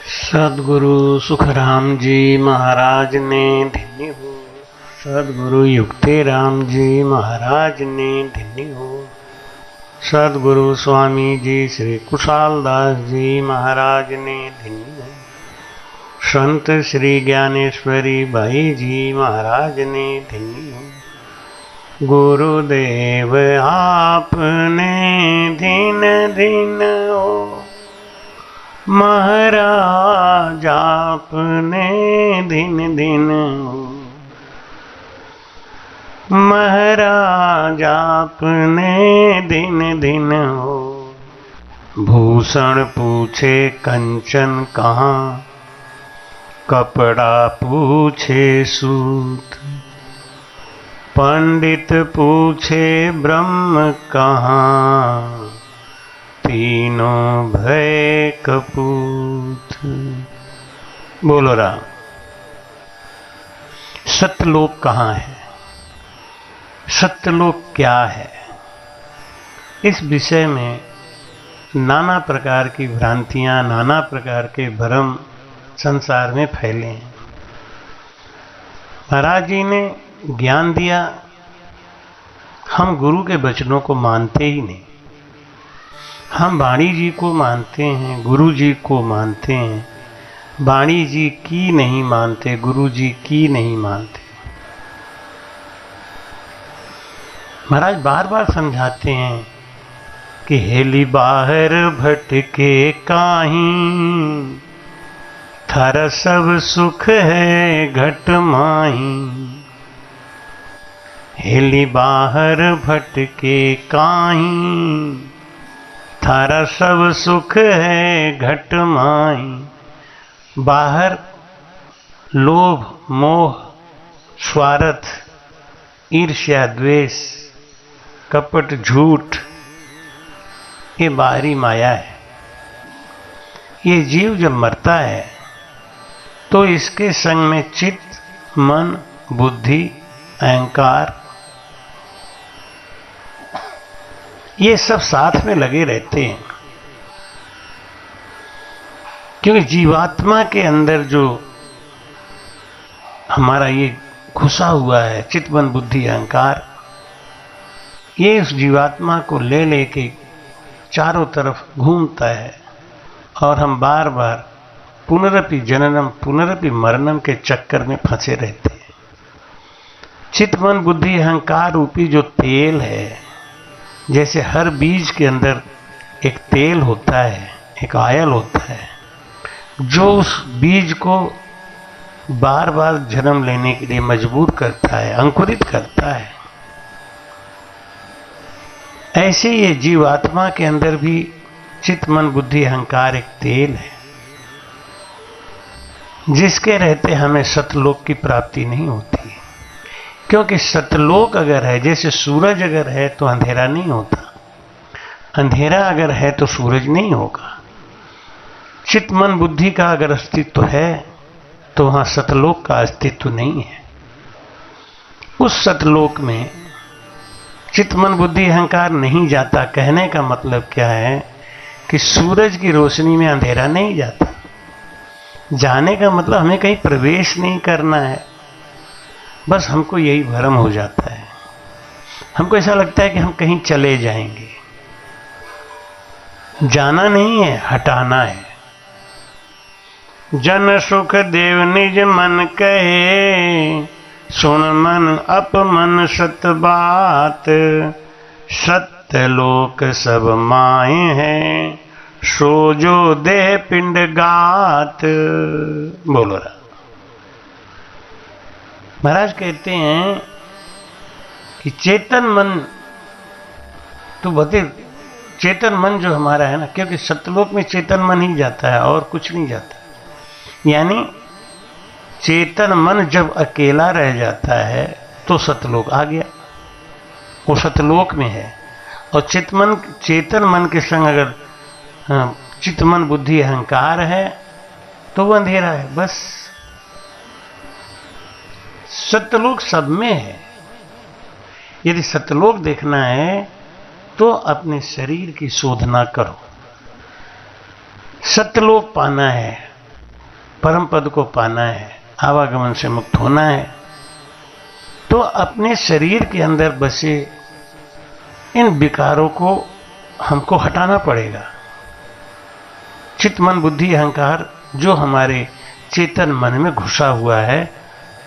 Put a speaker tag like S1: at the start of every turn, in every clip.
S1: सद्गुरु सुखराम जी महाराज ने धन्य हो। सद्गुरु युक्तिराम जी महाराज ने धन्य हो। सद्गुरु स्वामी जी श्री कुशालदास जी महाराज ने धन्य हो। संत श्री ज्ञानेश्वरी भाई जी महाराज ने धन्य हो। गुरुदेव आपने दिन दिन हो, महाराज आपने दिन दिन हो, महाराज आपने दिन दिन हो। भूषण पूछे कंचन कहाँ, कपड़ा पूछे सूत। पंडित पूछे ब्रह्म कहाँ, तीनों भय कपूत। बोलो राम। सत्यलोक कहाँ है, सत्यलोक क्या है, इस विषय में नाना प्रकार की भ्रांतियां, नाना प्रकार के भ्रम संसार में फैले हैं। महाराज जी ने ज्ञान दिया, हम गुरु के वचनों को मानते ही नहीं। हम वाणी जी को मानते हैं, गुरु जी को मानते हैं, वाणी जी की नहीं मानते, गुरु जी की नहीं मानते। महाराज बार बार समझाते हैं कि हेली बाहर भटके काहीं, थारा सब सुख है घट माही। हेली बाहर भटके काहीं, थारा सब सुख है घट माही। बाहर लोभ मोह स्वार्थ ईर्ष्या द्वेष कपट झूठ, ये बाहरी माया है। ये जीव जब मरता है तो इसके संग में चित्त मन बुद्धि अहंकार ये सब साथ में लगे रहते हैं। क्योंकि जीवात्मा के अंदर जो हमारा ये घुसा हुआ है चित्त मन बुद्धि अहंकार, ये उस जीवात्मा को ले लेके चारों तरफ घूमता है और हम बार बार पुनरपि जननम पुनरपि मरणम के चक्कर में फंसे रहते हैं। चित्त मन बुद्धि अहंकार रूपी जो तेल है, जैसे हर बीज के अंदर एक तेल होता है, एक आयल होता है, जो उस बीज को बार बार जन्म लेने के लिए मजबूर करता है, अंकुरित करता है। ऐसे ये जीवात्मा के अंदर भी चित्त मन बुद्धि अहंकार एक तेल है, जिसके रहते हमें सतलोक की प्राप्ति नहीं होती। क्योंकि सतलोक अगर है, जैसे सूरज अगर है तो अंधेरा नहीं होता, अंधेरा अगर है तो सूरज नहीं होगा। चित्त मन बुद्धि का अगर अस्तित्व है तो वहां सतलोक का अस्तित्व नहीं है। उस सतलोक में चित्त मन बुद्धि अहंकार नहीं जाता। कहने का मतलब क्या है कि सूरज की रोशनी में अंधेरा नहीं जाता। जाने का मतलब हमें कहीं प्रवेश नहीं करना है। बस हमको यही भ्रम हो जाता है, हमको ऐसा लगता है कि हम कहीं चले जाएंगे। जाना नहीं है, हटाना है। जन सुख देव निज मन कहे, सुन मन अपमन सत बात। सत्य लोक सब माए हैं, सो जो देह पिंड गात। बोलो रहा। महाराज कहते हैं कि चेतन मन तो बते, चेतन मन जो हमारा है ना, क्योंकि सतलोक में चेतन मन ही जाता है और कुछ नहीं जाता। यानी चेतन मन जब अकेला रह जाता है तो सतलोक आ गया, वो सतलोक में है। और चेतन मन के संग अगर चित्त मन बुद्धि अहंकार है तो वो अंधेरा है। बस सत्यलोक सब में है। यदि सत्यलोक देखना है तो अपने शरीर की शोधना करो। सत्यलोक पाना है परम पद को पाना है, आवागमन से मुक्त होना है, तो अपने शरीर के अंदर बसे इन विकारों को हमको हटाना पड़ेगा। चित्त मन बुद्धि अहंकार जो हमारे चेतन मन में घुसा हुआ है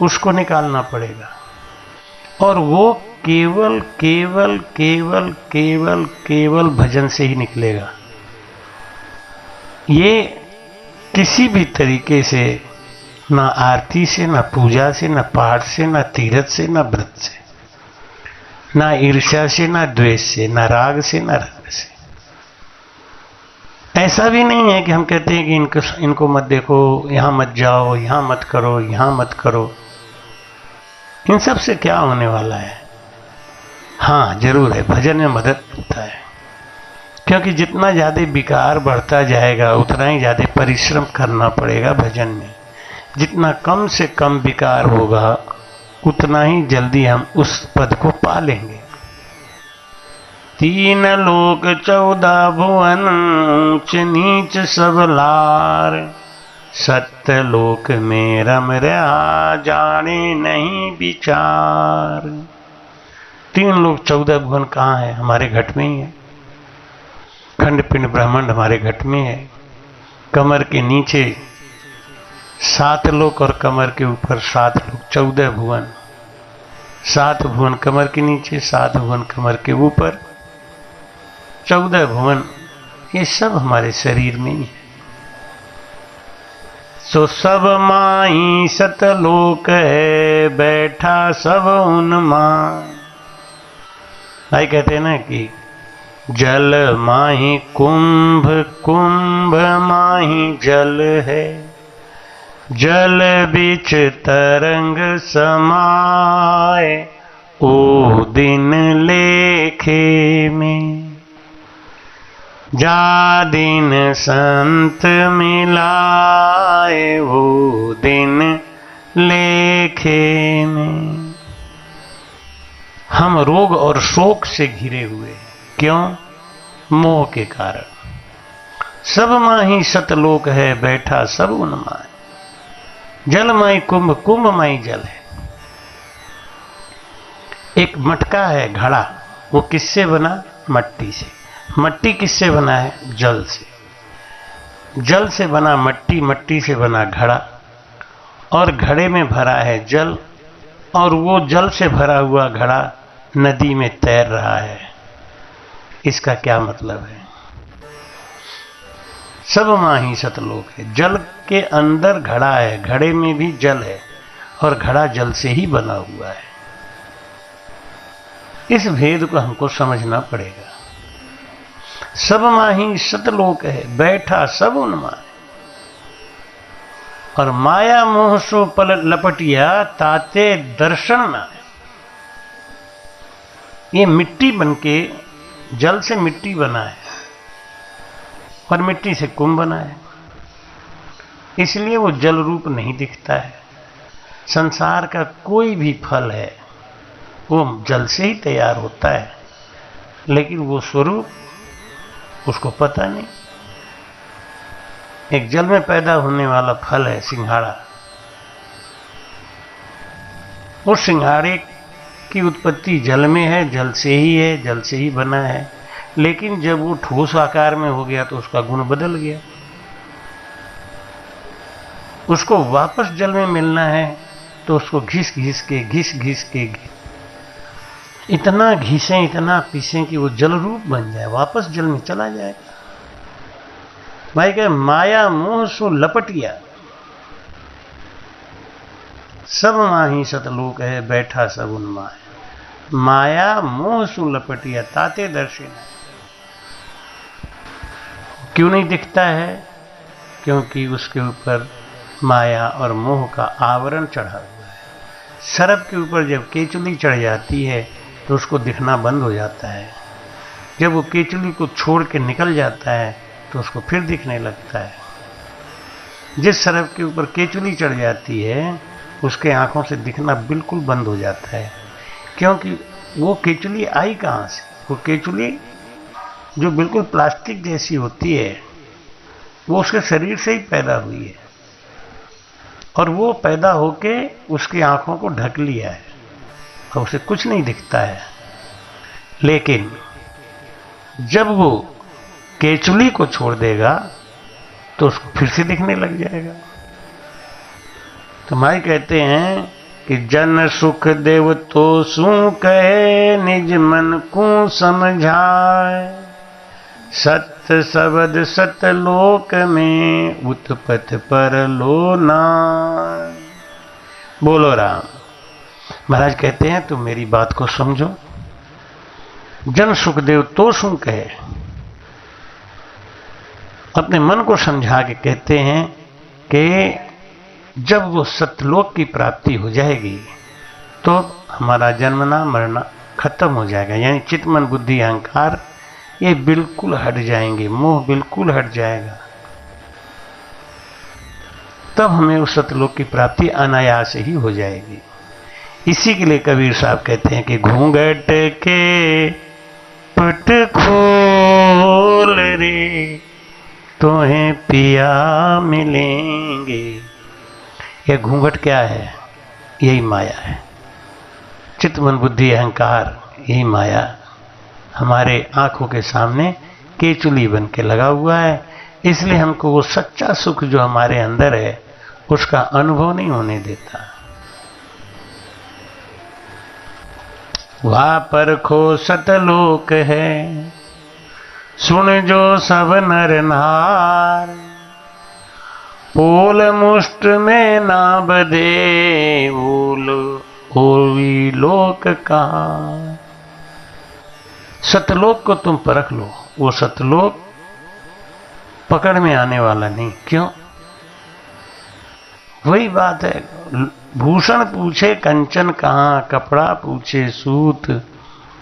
S1: उसको निकालना पड़ेगा, और वो केवल केवल केवल केवल केवल भजन से ही निकलेगा। ये किसी भी तरीके से, ना आरती से, ना पूजा से, ना पाठ से, ना तीर्थ से, ना व्रत से, ना ईर्ष्या से, ना द्वेष से, ना राग से, ना रंग से। ऐसा भी नहीं है कि हम कहते हैं कि इनको मत देखो, यहां मत जाओ, यहां मत करो, यहां मत करो। इन सब से क्या होने वाला है? हाँ जरूर है, भजन में मदद मिलता है, क्योंकि जितना ज्यादा विकार बढ़ता जाएगा उतना ही ज्यादा परिश्रम करना पड़ेगा भजन में। जितना कम से कम विकार होगा उतना ही जल्दी हम उस पद को पा लेंगे। 3 लोक 14 भुवन, ऊंच नीच सब लार, सत्य लोक में रम रहा, जाने नहीं विचार। 3 लोक 14 भुवन कहाँ है? हमारे घट में ही है। खंड पिंड ब्रह्मांड हमारे घट में है। कमर के नीचे 7 लोक और कमर के ऊपर 7 लोक, 14 भुवन। 7 भुवन कमर के नीचे, 7 भुवन कमर के ऊपर, 14 भुवन। ये सब हमारे शरीर में ही है। सो सब माही सतलोक है, बैठा सब उनमां। भाई कहते हैं ना कि जल माही कुंभ, कुंभ माही जल है, जल बिच तरंग समाए, ओ दिन लेखे में। जा दिन संत मिलाए, वो दिन लेखे में। हम रोग और शोक से घिरे हुए हैं। क्यों? मोह के कारण। सब माही सतलोक है, बैठा सब उनमां। जल माई कुंभ, कुंभ माई जल है। एक मटका है, घड़ा, वो किससे बना? मट्टी से। मट्टी किससे बना है? जल से। जल से बना मट्टी, मट्टी से बना घड़ा, और घड़े में भरा है जल, और वो जल से भरा हुआ घड़ा नदी में तैर रहा है। इसका क्या मतलब है? सब माही सतलोक है। जल के अंदर घड़ा है, घड़े में भी जल है, और घड़ा जल से ही बना हुआ है। इस भेद को हमको समझना पड़ेगा। सब माही सतलोक है, बैठा सब उनमां। और माया मोह सो पल लपटिया, ताते दर्शन ना है। ये मिट्टी बनके, जल से मिट्टी बना है और मिट्टी से कुंभ बना है, इसलिए वो जल रूप नहीं दिखता है। संसार का कोई भी फल है वो जल से ही तैयार होता है, लेकिन वो स्वरूप उसको पता नहीं। एक जल में पैदा होने वाला फल है सिंघाड़ा। उस सिंघाड़े की उत्पत्ति जल में है, जल से ही है, जल से ही बना है, लेकिन जब वो ठोस आकार में हो गया तो उसका गुण बदल गया। उसको वापस जल में मिलना है तो उसको घिस घिस के इतना घिसें, इतना पीसें कि वो जल रूप बन जाए, वापस जल में चला जाएगा। भाई कहे माया मोह सो लपटिया, सब माही सतलोक है, बैठा सब उनमां। माया मोह सो लपटिया, ताते दर्शन। क्यों नहीं दिखता है? क्योंकि उसके ऊपर माया और मोह का आवरण चढ़ा हुआ है। सर्प के ऊपर जब केचुली चढ़ जाती है तो उसको दिखना बंद हो जाता है। जब वो केचुली को छोड़ के निकल जाता है तो उसको फिर दिखने लगता है। जिस सर्प के ऊपर केचुली चढ़ जाती है उसके आंखों से दिखना बिल्कुल बंद हो जाता है, क्योंकि वो केचुली आई कहाँ से? वो केचुली जो बिल्कुल प्लास्टिक जैसी होती है वो उसके शरीर से ही पैदा हुई है। और वो पैदा होके उसकी आंखों को ढक लिया है और उसे कुछ नहीं दिखता है। लेकिन जब वो केचुली को छोड़ देगा तो उसको फिर से दिखने लग जाएगा। तो माई कहते हैं कि जन सुख देव तो सू कहे निज मन को समझाए, सत्य शब्द सतलोक में उत्पत पर लो नाय। बोलो राम। महाराज कहते हैं तुम मेरी बात को समझो। जन सुखदेव तो सू कहे, अपने मन को समझा के कहते हैं कि जब वो सतलोक की प्राप्ति हो जाएगी तो हमारा जन्मना मरना खत्म हो जाएगा, यानी चित्त मन बुद्धि अहंकार ये बिल्कुल हट जाएंगे, मोह बिल्कुल हट जाएगा। तब हमें उस सतलोक की प्राप्ति अनायास ही हो जाएगी। इसी के लिए कबीर साहब कहते हैं कि घूंघट के पट खोल रे तुम्हें पिया मिलेंगे। यह घूंघट क्या है? यही माया है। चित्त मन बुद्धि अहंकार, यही माया हमारे आंखों के सामने केचुली बन के लगा हुआ है। इसलिए हमको वो सच्चा सुख जो हमारे अंदर है उसका अनुभव नहीं होने देता। वहा परखो सतलोक है, सुन जो सब नर नार, पोल मुष्ट में ना बधे भूल होवी लोक का। सतलोक को तुम परख लो, वो सतलोक पकड़ में आने वाला नहीं। क्यों? वही बात है, भूषण पूछे कंचन कहाँ, कपड़ा पूछे सूत,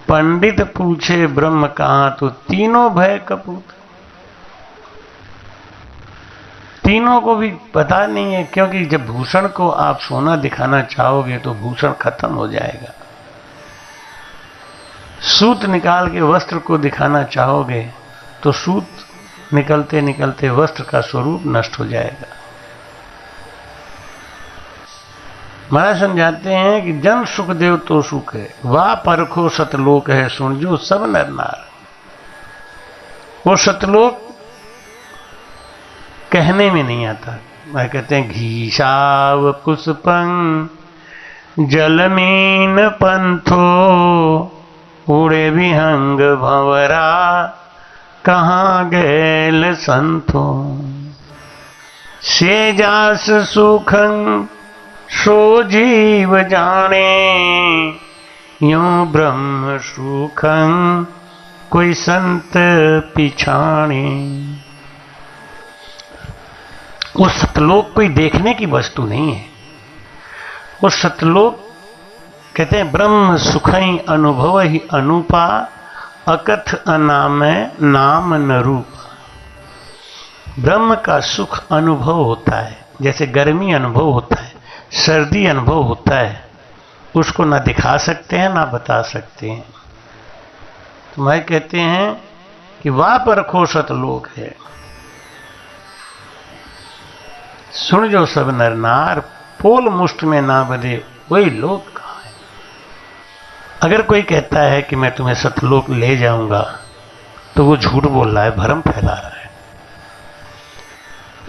S1: पंडित पूछे ब्रह्म कहाँ, तो तीनों भय कपूत। तीनों को भी पता नहीं है, क्योंकि जब भूषण को आप सोना दिखाना चाहोगे तो भूषण खत्म हो जाएगा। सूत निकाल के वस्त्र को दिखाना चाहोगे तो सूत निकलते निकलते वस्त्र का स्वरूप नष्ट हो जाएगा। महाराज समझाते हैं कि जन सुखदेव तो सुख है, वाह परखो सतलोक है, सुन जो सब नर नार। वो सतलोक कहने में नहीं आता। वह कहते हैं घीशाव पुष्पं जलमीन पंथो, उड़े विहंग भंवरा कहाँ गैल संतो। से जास सुखं सो जीव जाने, यूं ब्रह्म सुखं कोई संत पिछाणे। वो सतलोक कोई देखने की वस्तु नहीं है। वो सतलोक कहते हैं ब्रह्म सुखई अनुभव ही अनुपा, अकथ अनाम नाम न रूप। ब्रह्म का सुख अनुभव होता है, जैसे गर्मी अनुभव होता है, सर्दी अनुभव होता है। उसको ना दिखा सकते हैं ना बता सकते हैं। तो मैं कहते हैं कि वाह परखो सतलोक है, सुन जो सब नर नार, पोल मुष्ट में ना बधे वही लोक कहाँ है। अगर कोई कहता है कि मैं तुम्हें सतलोक ले जाऊंगा तो वो झूठ बोल रहा है, भ्रम फैला रहा है।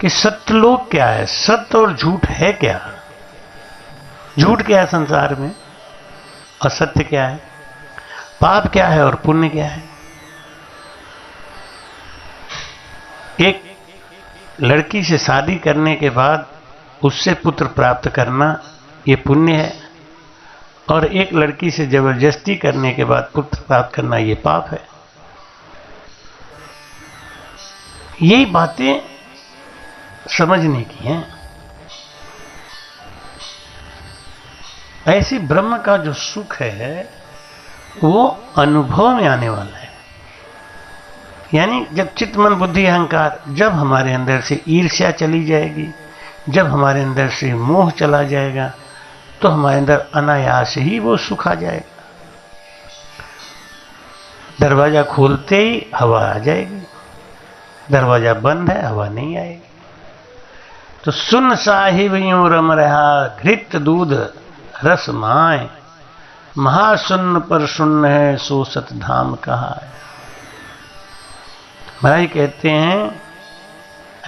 S1: कि सतलोक क्या है? सत्य और झूठ है क्या? झूठ क्या है संसार में और सत्य क्या है? पाप क्या है और पुण्य क्या है? एक लड़की से शादी करने के बाद उससे पुत्र प्राप्त करना ये पुण्य है, और एक लड़की से जबरदस्ती करने के बाद पुत्र प्राप्त करना ये पाप है। यही बातें समझने की हैं। ऐसी ब्रह्म का जो सुख है वो अनुभव में आने वाला है। यानी जब चित्त मन बुद्धि अहंकार, जब हमारे अंदर से ईर्ष्या चली जाएगी, जब हमारे अंदर से मोह चला जाएगा, तो हमारे अंदर अनायास ही वो सुख आ जाएगा। दरवाजा खोलते ही हवा आ जाएगी, दरवाजा बंद है हवा नहीं आएगी। तो सुन साहिब यूं रम रहा घृत दूध रस माए, महाशून्य पर शून्य है सो सत धाम कहा है। महाराज कहते हैं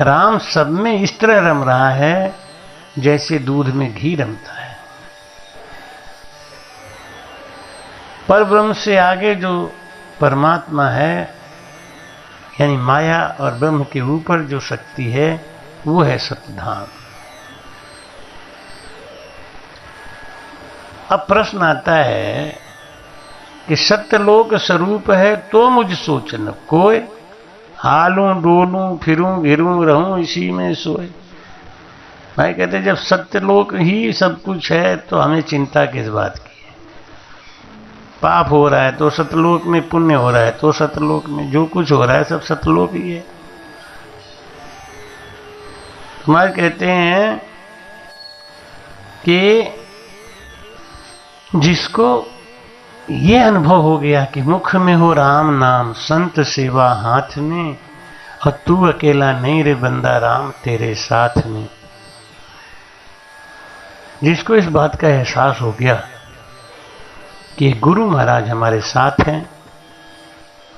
S1: राम सब में इस तरह रम रहा है जैसे दूध में घी रमता है। पर ब्रह्म से आगे जो परमात्मा है, यानी माया और ब्रह्म के ऊपर जो शक्ति है, वो है सतधाम। अब प्रश्न आता है कि सत्यलोक स्वरूप है तो मुझ सोचन कोय, हालूं डोलूं फिरूं घिरूं रहूं इसी में सोए। भाई कहते जब सत्यलोक ही सब कुछ है तो हमें चिंता किस बात की है। पाप हो रहा है तो सतलोक में, पुण्य हो रहा है तो सतलोक में, जो कुछ हो रहा है सब सतलोक ही है। हमारे कहते हैं कि जिसको ये अनुभव हो गया कि मुख में हो राम नाम, संत सेवा हाथ में, और तू अकेला नहीं रे बंदा राम तेरे साथ में, जिसको इस बात का एहसास हो गया कि गुरु महाराज हमारे साथ हैं,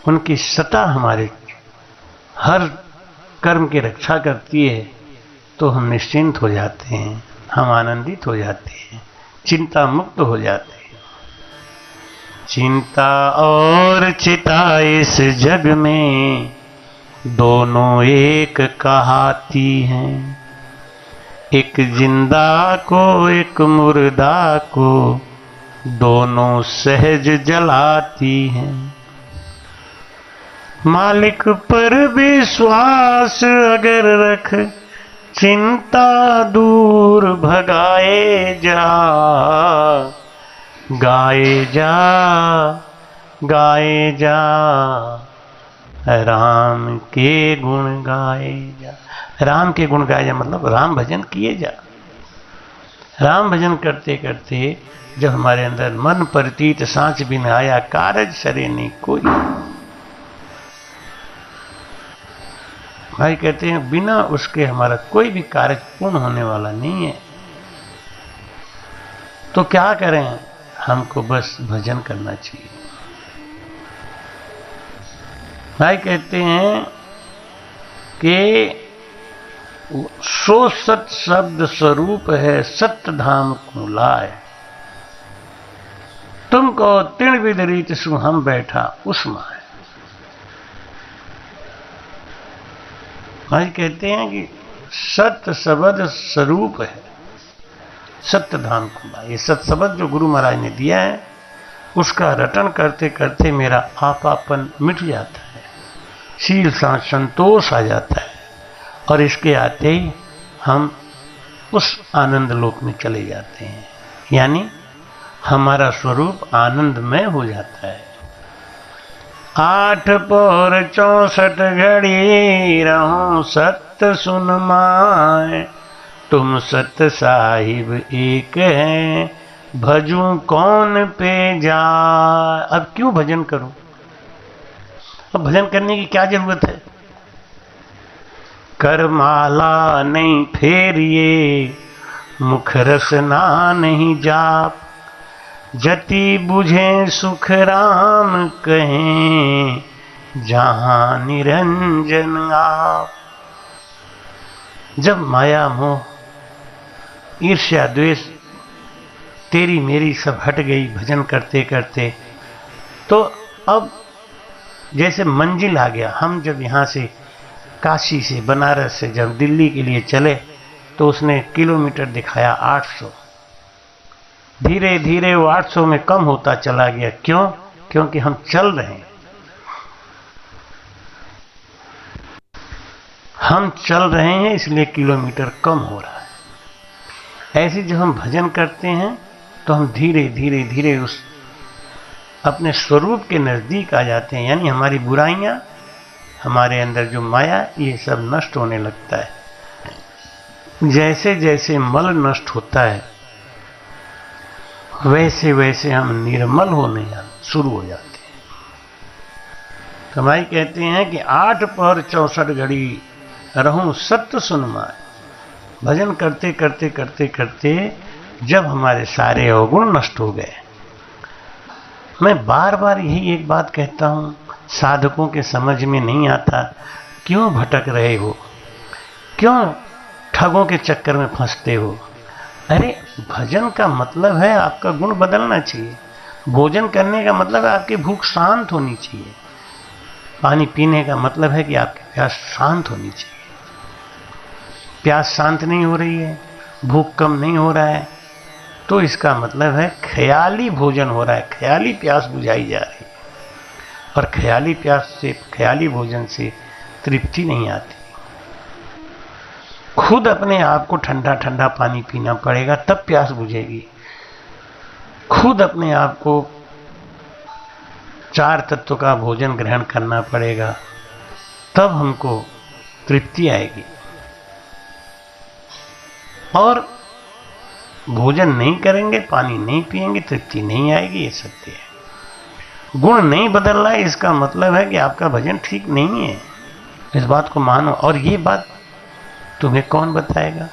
S1: उनकी सत्ता हमारे हर कर्म की रक्षा करती है, तो हम निश्चिंत हो जाते हैं, हम आनंदित हो जाते हैं, चिंता मुक्त हो जाते हैं। चिंता और चिता इस जग में दोनों एक कहाती हैं, एक जिंदा को एक मुर्दा को दोनों सहज जलाती हैं। मालिक पर विश्वास अगर रख चिंता दूर भगाए जा, गाए जा गाए जा राम के गुण गाए जा। राम के गुण गाए जा मतलब राम भजन किए जा। राम भजन करते करते जब हमारे अंदर मन प्रतीत सांच बिन आया, कारज सरे नहीं कोई। भाई कहते हैं बिना उसके हमारा कोई भी कार्य पूर्ण होने वाला नहीं है। तो क्या करें, हमको बस भजन करना चाहिए। भाई कहते हैं कि सो सत शब्द स्वरूप है सत्य धाम को लाए, तुमको तिण विदरीत सु हम बैठा उसमें। भाई कहते हैं कि सत्य शब्द स्वरूप है सत्य धाम को। ये सत्य शब्द जो गुरु महाराज ने दिया है, उसका रटन करते करते मेरा आपापन मिट जाता है, शील सा संतोष आ जाता है, और इसके आते ही हम उस आनंद लोक में चले जाते हैं, यानी हमारा स्वरूप आनंदमय हो जाता है। 8 पौर 64 घड़ी रहूं सत्य सुन माए, तुम सत्य साहिब एक हैं भजूं कौन पे जा। अब क्यों भजन करूं? अब भजन करने की क्या जरूरत है? करमाला नहीं फेरिए, मुख रसना नहीं जाप, जति बुझे सुख राम कहें जहां निरंजन आप। जब माया मोह ईर्ष्या द्वेष तेरी मेरी सब हट गई भजन करते करते, तो अब जैसे मंजिल आ गया। हम जब यहाँ से काशी से बनारस से जब दिल्ली के लिए चले तो उसने किलोमीटर दिखाया 800। धीरे धीरे वो 800 में कम होता चला गया। क्यों? क्योंकि हम चल रहे हैं, हम चल रहे हैं, इसलिए किलोमीटर कम हो रहा है। ऐसे जब हम भजन करते हैं तो हम धीरे धीरे धीरे उस अपने स्वरूप के नजदीक आ जाते हैं, यानी हमारी बुराइयां, हमारे अंदर जो माया, ये सब नष्ट होने लगता है। जैसे जैसे मल नष्ट होता है वैसे वैसे हम निर्मल होने शुरू हो जाते हैं। तो भाई कहते हैं कि 8 पहर 64 घड़ी रहूं सत्य सुन माए, भजन करते करते करते करते जब हमारे सारे अवगुण नष्ट हो गए, मैं बार बार यही एक बात कहता हूँ, साधकों के समझ में नहीं आता, क्यों भटक रहे हो, क्यों ठगों के चक्कर में फंसते हो। अरे भजन का मतलब है आपका गुण बदलना चाहिए, भोजन करने का मतलब है आपकी भूख शांत होनी चाहिए, पानी पीने का मतलब है कि आपकी प्यास शांत होनी चाहिए। प्यास शांत नहीं हो रही है, भूख कम नहीं हो रहा है, तो इसका मतलब है ख्याली भोजन हो रहा है, ख्याली प्यास बुझाई जा रही है, और ख्याली प्यास से, ख्याली भोजन से तृप्ति नहीं आती। खुद अपने आप को ठंडा ठंडा पानी पीना पड़ेगा, तब प्यास बुझेगी। खुद अपने आप को 4 तत्व का भोजन ग्रहण करना पड़ेगा, तब हमको तृप्ति आएगी। और भोजन नहीं करेंगे, पानी नहीं पिएंगे, तृप्ति नहीं आएगी, ये सत्य है। गुण नहीं बदल रहा है, इसका मतलब है कि आपका भजन ठीक नहीं है। इस बात को मानो, और ये बात तुम्हें कौन बताएगा?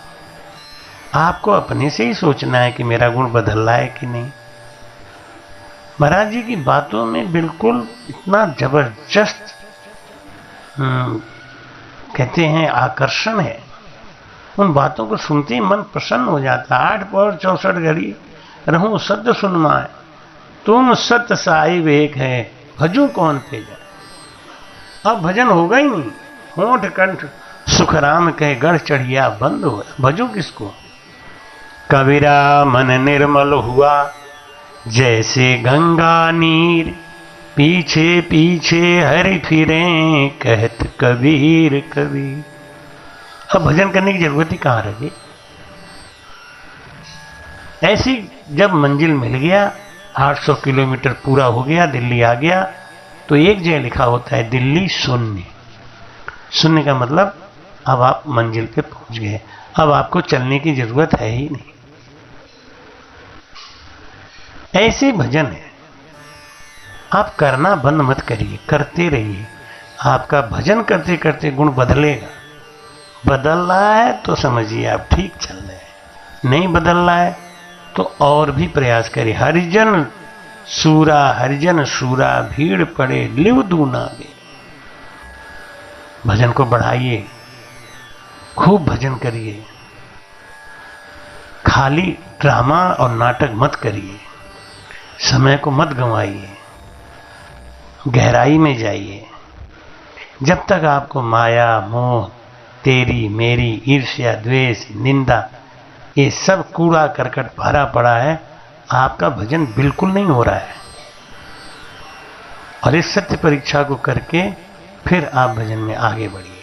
S1: आपको अपने से ही सोचना है कि मेरा गुण बदल रहा है कि नहीं। महाराज जी की बातों में बिल्कुल इतना जबरदस्त कहते हैं आकर्षण है, उन बातों को सुनते ही मन प्रसन्न हो जाता है। 8 पौर 64 घड़ी रहूं सत्य सुनमाए, तुम सत्य साहिब एक है, भजू कौन पे जाए। अब भजन होगा ही नहीं, होंठ कंठ सुखराम कहे गढ़ चढ़िया बंद हो, भजू किसको। कबीरा मन निर्मल हुआ जैसे गंगा नीर, पीछे पीछे हरि फिरे कहत कबीर कबीर। अब भजन करने की जरूरत ही कहाँ रही। ऐसी जब मंजिल मिल गया, 800 किलोमीटर पूरा हो गया, दिल्ली आ गया, तो एक जगह लिखा होता है दिल्ली शून्य। शून्य का मतलब अब आप मंजिल पे पहुंच गए, अब आपको चलने की जरूरत है ही नहीं। ऐसे भजन है, आप करना बंद मत करिए, करते रहिए। आपका भजन करते करते गुण बदलेगा। बदल रहा है तो समझिए आप ठीक चल रहे हैं, नहीं बदल रहा है तो और भी प्रयास करिए। हरिजन सूरा भीड़ पड़े लिव दूना बे। भजन को बढ़ाइए, खूब भजन करिए, खाली ड्रामा और नाटक मत करिए, समय को मत गंवाइए, गहराई में जाइए। जब तक आपको माया मोह, तेरी मेरी, ईर्ष्या द्वेष निंदा, ये सब कूड़ा करकट भरा पड़ा है, आपका भजन बिल्कुल नहीं हो रहा है। और इस सत्य परीक्षा को करके फिर आप भजन में आगे बढ़िए।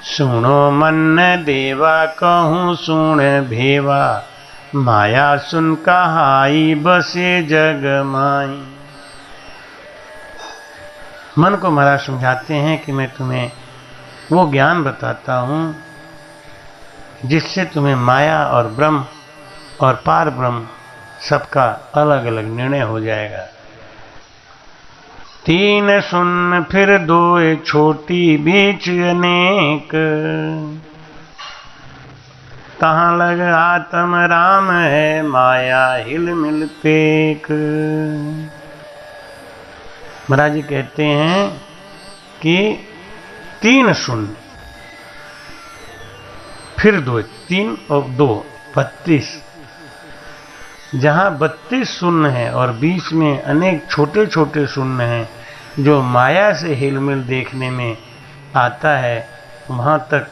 S1: सुनो मन देवा कहूँ सुन भेवा, माया सुन कहाई बसे जग माई। मन को महाराज समझाते हैं कि मैं तुम्हें वो ज्ञान बताता हूँ जिससे तुम्हें माया और ब्रह्म और पार ब्रह्म सबका अलग अलग निर्णय हो जाएगा। 3 सुन फिर 2 छोटी बीच अनेक, कहाँ लग आत्म राम है माया हिल मिल पेक। महाराज जी कहते हैं कि 3 शून्य फिर 2, 3 और 2 32। जहां 32 शून्य है और बीच में अनेक छोटे छोटे शून्य हैं, जो माया से हिलमिल देखने में आता है, वहां तक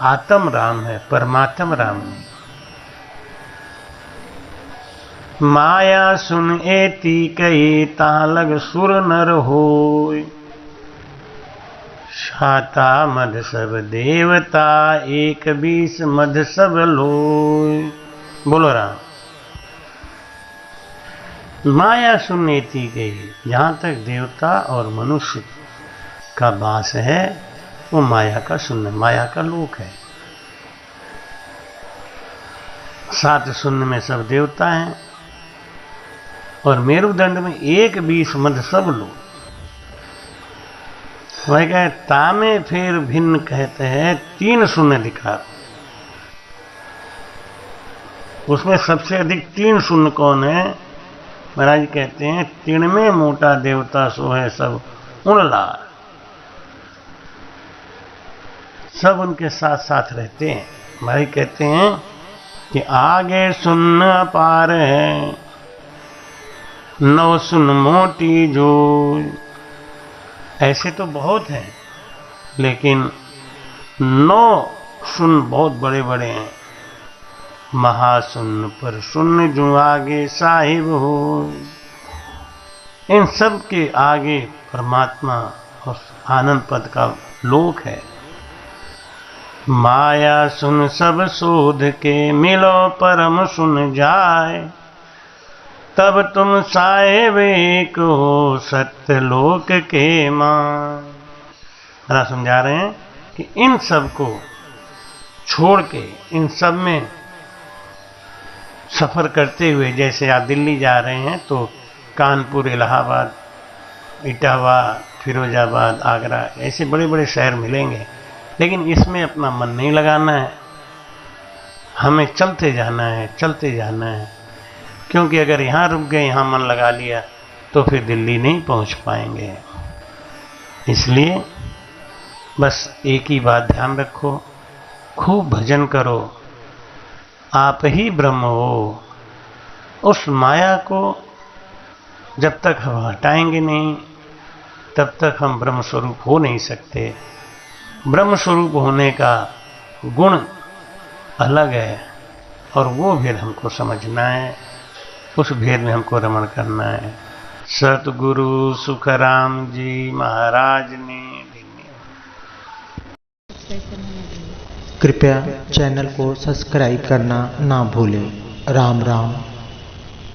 S1: आत्म राम है, परमात्म राम नहीं। माया सुन एती कही ता लग सुर नर होय, छाता मध सब देवता 21 मध सब लोय। बोलो राम। माया सुनती गई, जहां तक देवता और मनुष्य का वास है वो माया का शून्य, माया का लोक है। 7 शून्य में सब देवता हैं और मेरुदंड में 21 मध सब लोग। वह कहे तामे फिर भिन्न कहते हैं 3 शून्य दिखा। उसमें सबसे अधिक 3 शून्य कौन है? महाराज कहते हैं 3 में मोटा देवता सो है सब उनलार। सब उनके साथ साथ रहते हैं। महाराज कहते हैं कि आगे सुन अपार है, 9 सुन मोटी जो। ऐसे तो बहुत हैं, लेकिन 9 सुन बहुत बड़े बड़े हैं। महासुन पर सुन जो आगे साहिब हो। इन सब के आगे परमात्मा और आनंद पद का लोक है। माया सुन सब शोध के, मिलो परम सुन जाए। तब तुम साहेब एक हो, सत्य लोक के मान। बड़ा समझा रहे हैं कि इन सब को छोड़ के, इन सब में सफ़र करते हुए, जैसे आप दिल्ली जा रहे हैं तो कानपुर, इलाहाबाद, इटावा, फिरोजाबाद, आगरा, ऐसे बड़े बड़े शहर मिलेंगे, लेकिन इसमें अपना मन नहीं लगाना है। हमें चलते जाना है, चलते जाना है। क्योंकि अगर यहाँ रुक गए, यहाँ मन लगा लिया, तो फिर दिल्ली नहीं पहुँच पाएंगे। इसलिए बस एक ही बात ध्यान रखो, खूब भजन करो, आप ही ब्रह्म हो। उस माया को जब तक हम हटाएंगे नहीं, तब तक हम ब्रह्म स्वरूप हो नहीं सकते। ब्रह्म स्वरूप होने का गुण अलग है, और वो भेद हमको समझना है, उस भेद में हमको रमण करना है। सतगुरु सुखराम जी महाराज ने
S2: कृपया चैनल को सब्सक्राइब करना ना भूलें। राम राम।